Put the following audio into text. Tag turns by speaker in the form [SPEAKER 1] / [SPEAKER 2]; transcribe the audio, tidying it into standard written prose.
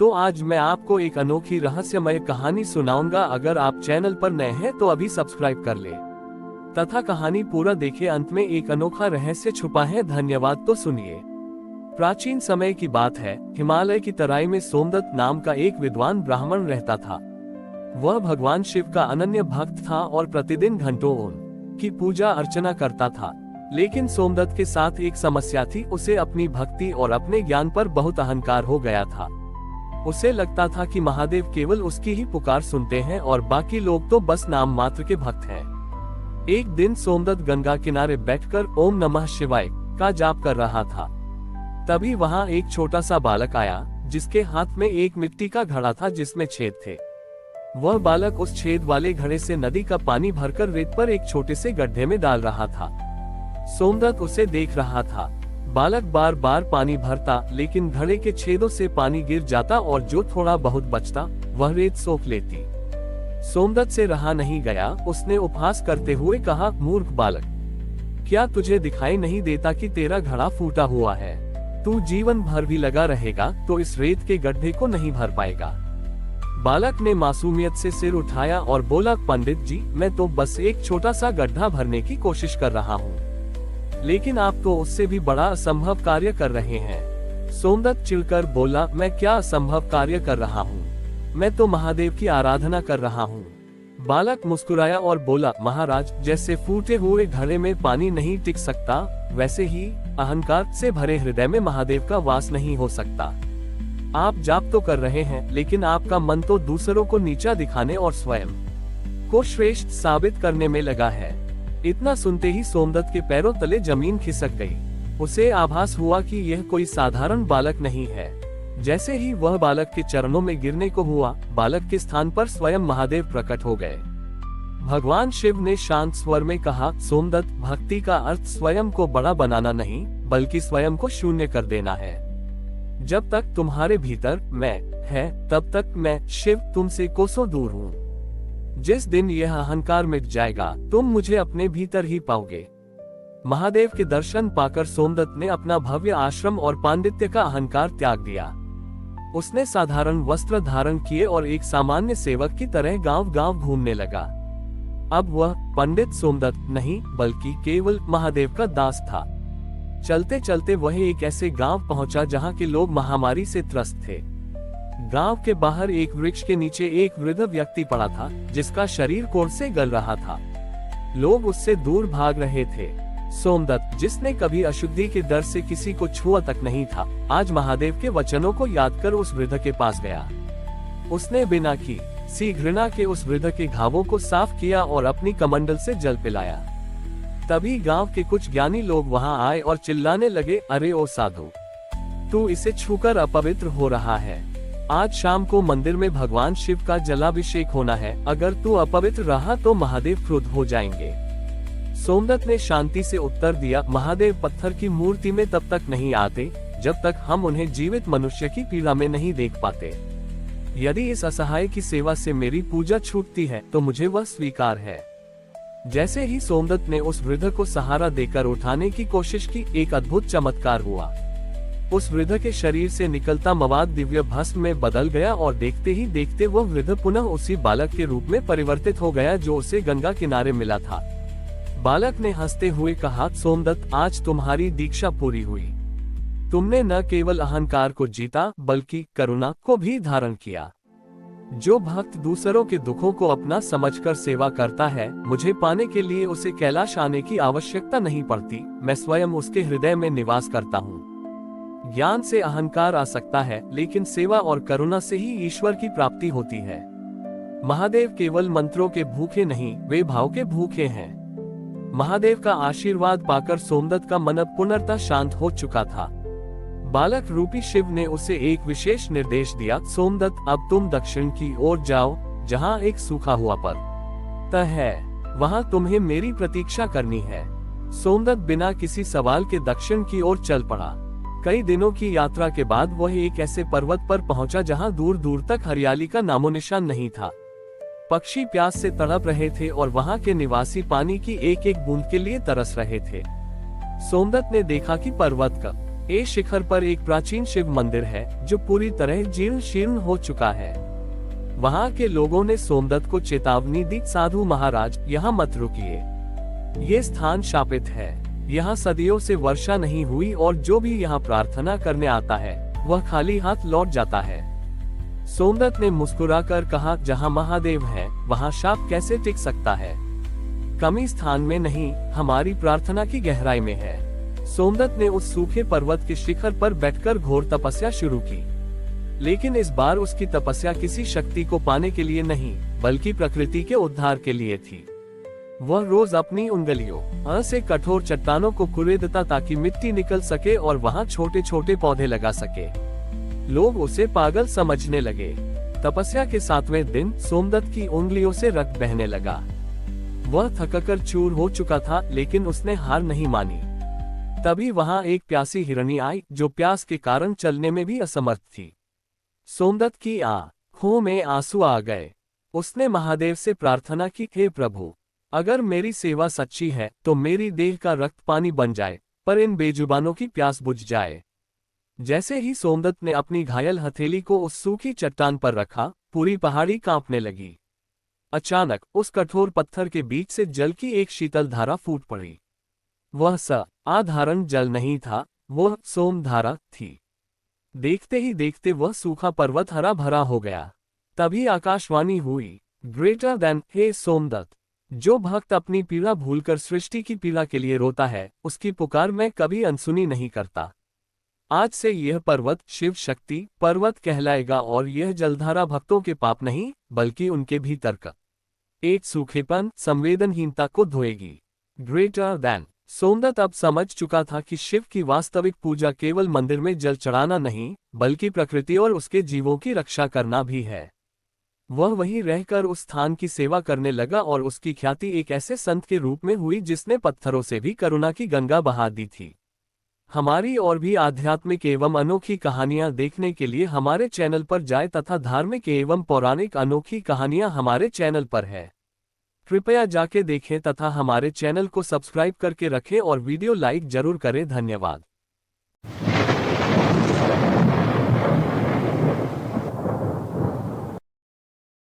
[SPEAKER 1] तो आज मैं आपको एक अनोखी रहस्यमय कहानी सुनाऊंगा। अगर आप चैनल पर नए हैं तो अभी सब्सक्राइब कर ले तथा कहानी पूरा देखें। अंत में एक अनोखा रहस्य छुपा है। धन्यवाद। तो सुनिए। प्राचीन समय की बात है। हिमालय की तराई में सोमदत्त नाम का एक विद्वान ब्राह्मण रहता था। वह भगवान शिव का अनन्य भक्त था और प्रतिदिन घंटों उनकी पूजा अर्चना करता था। लेकिन सोमदत्त के साथ एक समस्या थी। उसे अपनी भक्ति और अपने ज्ञान पर बहुत अहंकार हो गया था। उसे लगता था कि महादेव केवल उसकी ही पुकार सुनते हैं और बाकी लोग तो बस नाम मात्र के भक्त हैं। एक दिन सोमदत्त गंगा किनारे बैठकर ओम नमः शिवाय का जाप कर रहा था। तभी वहां एक छोटा सा बालक आया जिसके हाथ में एक मिट्टी का घड़ा था जिसमें छेद थे। वह बालक उस छेद वाले घड़े से नदी का पानी भरकर रेत पर एक छोटे से गड्ढे में डाल रहा था। सोमदत्त उसे देख रहा था। बालक बार बार पानी भरता लेकिन घड़े के छेदों से पानी गिर जाता और जो थोड़ा बहुत बचता वह रेत सोख लेती। सोमदत्त से रहा नहीं गया। उसने उपहास करते हुए कहा, मूर्ख बालक, क्या तुझे दिखाई नहीं देता कि तेरा घड़ा फूटा हुआ है? तू जीवन भर भी लगा रहेगा तो इस रेत के गड्ढे को नहीं भर पाएगा। बालक ने मासूमियत से सिर उठाया और बोला, पंडित जी, मैं तो बस एक छोटा सा गड्ढा भरने की कोशिश कर रहा हूँ, लेकिन आप तो उससे भी बड़ा असंभव कार्य कर रहे हैं। सोमदत्त चिढ़कर बोला, मैं क्या असंभव कार्य कर रहा हूँ? मैं तो महादेव की आराधना कर रहा हूँ। बालक मुस्कुराया और बोला, महाराज, जैसे फूटे हुए घड़े में पानी नहीं टिक सकता, वैसे ही अहंकार से भरे हृदय में महादेव का वास नहीं हो सकता। आप जाप तो कर रहे हैं लेकिन आपका मन तो दूसरों को नीचा दिखाने और स्वयं को श्रेष्ठ साबित करने में लगा है। इतना सुनते ही सोमदत्त के पैरों तले जमीन खिसक गई। उसे आभास हुआ कि यह कोई साधारण बालक नहीं है। जैसे ही वह बालक के चरणों में गिरने को हुआ, बालक के स्थान पर स्वयं महादेव प्रकट हो गए। भगवान शिव ने शांत स्वर में कहा, सोमदत्त, भक्ति का अर्थ स्वयं को बड़ा बनाना नहीं बल्कि स्वयं को शून्य कर देना है। जब तक तुम्हारे भीतर मैं है तब तक मैं शिव तुमसे कोसों दूर हूँ। जिस दिन यह अहंकार मिट जाएगा तुम मुझे अपने भीतर ही पाओगे। महादेव के दर्शन पाकर सोमदत्त ने अपना भव्य आश्रम और पांडित्य का अहंकार त्याग दिया। उसने साधारण वस्त्र धारण किए और एक सामान्य सेवक की तरह गांव-गांव घूमने लगा। अब वह पंडित सोमदत्त नहीं बल्कि केवल महादेव का दास था। चलते चलते वह एक ऐसे गांव पहुंचा जहां के लोग महामारी से त्रस्त थे। गांव के बाहर एक वृक्ष के नीचे एक वृद्ध व्यक्ति पड़ा था जिसका शरीर कोढ़ से गल रहा था। लोग उससे दूर भाग रहे थे। सोमदत्त, जिसने कभी अशुद्धि के डर से किसी को छुआ तक नहीं था, आज महादेव के वचनों को याद कर उस वृद्ध के पास गया। उसने बिना की सी घृणा के उस वृद्ध के घावों को साफ किया और अपनी कमंडल से जल पिलाया। तभी गांव के कुछ ज्ञानी लोग वहां आए और चिल्लाने लगे, अरे ओ साधु, तू इसे छूकर अपवित्र हो रहा है। आज शाम को मंदिर में भगवान शिव का जलाभिषेक होना है। अगर तू अपवित्र रहा तो महादेव क्रुद्ध हो जाएंगे। सोमदत्त ने शांति से उत्तर दिया, महादेव पत्थर की मूर्ति में तब तक नहीं आते जब तक हम उन्हें जीवित मनुष्य की पीड़ा में नहीं देख पाते। यदि इस असहाय की सेवा से मेरी पूजा छूटती है तो मुझे वह स्वीकार है। जैसे ही सोमदत्त ने उस वृद्ध को सहारा देकर उठाने की कोशिश की, एक अद्भुत चमत्कार हुआ। उस वृद्ध के शरीर से निकलता मवाद दिव्य भस्म में बदल गया और देखते ही देखते वह वृद्ध पुनः उसी बालक के रूप में परिवर्तित हो गया जो उसे गंगा किनारे मिला था। बालक ने हंसते हुए कहा, सोमदत्त, आज तुम्हारी दीक्षा पूरी हुई। तुमने न केवल अहंकार को जीता बल्कि करुणा को भी धारण किया। जो भक्त दूसरों के दुखों को अपना समझकर सेवा करता है, मुझे पाने के लिए उसे कैलाश आने की आवश्यकता नहीं पड़ती। मैं स्वयं उसके हृदय में निवास करता हूँ। ज्ञान से अहंकार आ सकता है लेकिन सेवा और करुणा से ही ईश्वर की प्राप्ति होती है। महादेव केवल मंत्रों के भूखे नहीं, वे भाव के भूखे हैं। महादेव का आशीर्वाद पाकर सोमदत्त का मन पुनर्तः शांत हो चुका था। बालक रूपी शिव ने उसे एक विशेष निर्देश दिया, सोमदत्त, अब तुम दक्षिण की ओर जाओ, जहाँ एक सूखा हुआ पर्वत है, वहाँ तुम्हें मेरी प्रतीक्षा करनी है। सोमदत्त बिना किसी सवाल के दक्षिण की ओर चल पड़ा। कई दिनों की यात्रा के बाद वह एक ऐसे पर्वत पर पहुंचा जहां दूर दूर तक हरियाली का नामो निशान नहीं था। पक्षी प्यास से तड़प रहे थे और वहां के निवासी पानी की एक एक बूंद के लिए तरस रहे थे। सोमदत्त ने देखा कि पर्वत का इस शिखर पर एक प्राचीन शिव मंदिर है जो पूरी तरह जीर्ण शीर्ण हो चुका है। वहां के लोगों ने सोमदत्त को चेतावनी दी, साधु महाराज यहाँ मत रुकिए, ये स्थान शापित है, यहाँ सदियों से वर्षा नहीं हुई और जो भी यहाँ प्रार्थना करने आता है वह खाली हाथ लौट जाता है। सोमदत्त ने मुस्कुराकर कहा, जहाँ महादेव है वहाँ शाप कैसे टिक सकता है? कमी स्थान में नहीं, हमारी प्रार्थना की गहराई में है। सोमदत्त ने उस सूखे पर्वत के शिखर पर बैठकर घोर तपस्या शुरू की, लेकिन इस बार उसकी तपस्या किसी शक्ति को पाने के लिए नहीं, बल्कि प्रकृति के उद्धार के लिए थी। वह रोज अपनी उंगलियों से कठोर चट्टानों को कुरेदता ताकि मिट्टी निकल सके और वहां छोटे छोटे पौधे लगा सके। लोग उसे पागल समझने लगे। तपस्या के 7वें दिन सोमदत्त की उंगलियों से रक्त बहने लगा। वह थककर चूर हो चुका था, लेकिन उसने हार नहीं मानी। तभी वहां एक प्यासी हिरणी आई जो प्यास के कारण चलने में भी असमर्थ थी। सोमदत्त की आंखों में आंसू आ गए। उसने महादेव से प्रार्थना की, हे प्रभु, अगर मेरी सेवा सच्ची है तो मेरी देह का रक्त पानी बन जाए, पर इन बेजुबानों की प्यास बुझ जाए। जैसे ही सोमदत्त ने अपनी घायल हथेली को उस सूखी चट्टान पर रखा, पूरी पहाड़ी कांपने लगी। अचानक उस कठोर पत्थर के बीच से जल की एक शीतल धारा फूट पड़ी। वह असाधारण जल नहीं था, वह सोमधारा थी। देखते ही देखते वह सूखा पर्वत हरा भरा हो गया। तभी आकाशवाणी हुई, ग्रेटर देन, हे सोमदत्त, जो भक्त अपनी पीड़ा भूलकर सृष्टि की पीड़ा के लिए रोता है, उसकी पुकार मैं कभी अनसुनी नहीं करता। आज से यह पर्वत शिव शक्ति पर्वत कहलाएगा और यह जलधारा भक्तों के पाप नहीं, बल्कि उनके भीतर का एक सूखेपन, संवेदनहीनता को धोएगी। Greater than. सोमदत्त अब समझ चुका था कि शिव की वास्तविक पूजा केवल मंदिर में जल चढ़ाना नहीं, बल्कि प्रकृति और उसके जीवों की रक्षा करना भी है। वह वहीं रहकर उस स्थान की सेवा करने लगा और उसकी ख्याति एक ऐसे संत के रूप में हुई जिसने पत्थरों से भी करुणा की गंगा बहा दी थी। हमारी और भी आध्यात्मिक एवं अनोखी कहानियां देखने के लिए हमारे चैनल पर जाएं तथा धार्मिक एवं पौराणिक अनोखी कहानियां हमारे चैनल पर है। कृपया जाके देखें तथा हमारे चैनल को सब्सक्राइब करके रखें और वीडियो लाइक जरूर करें। धन्यवाद।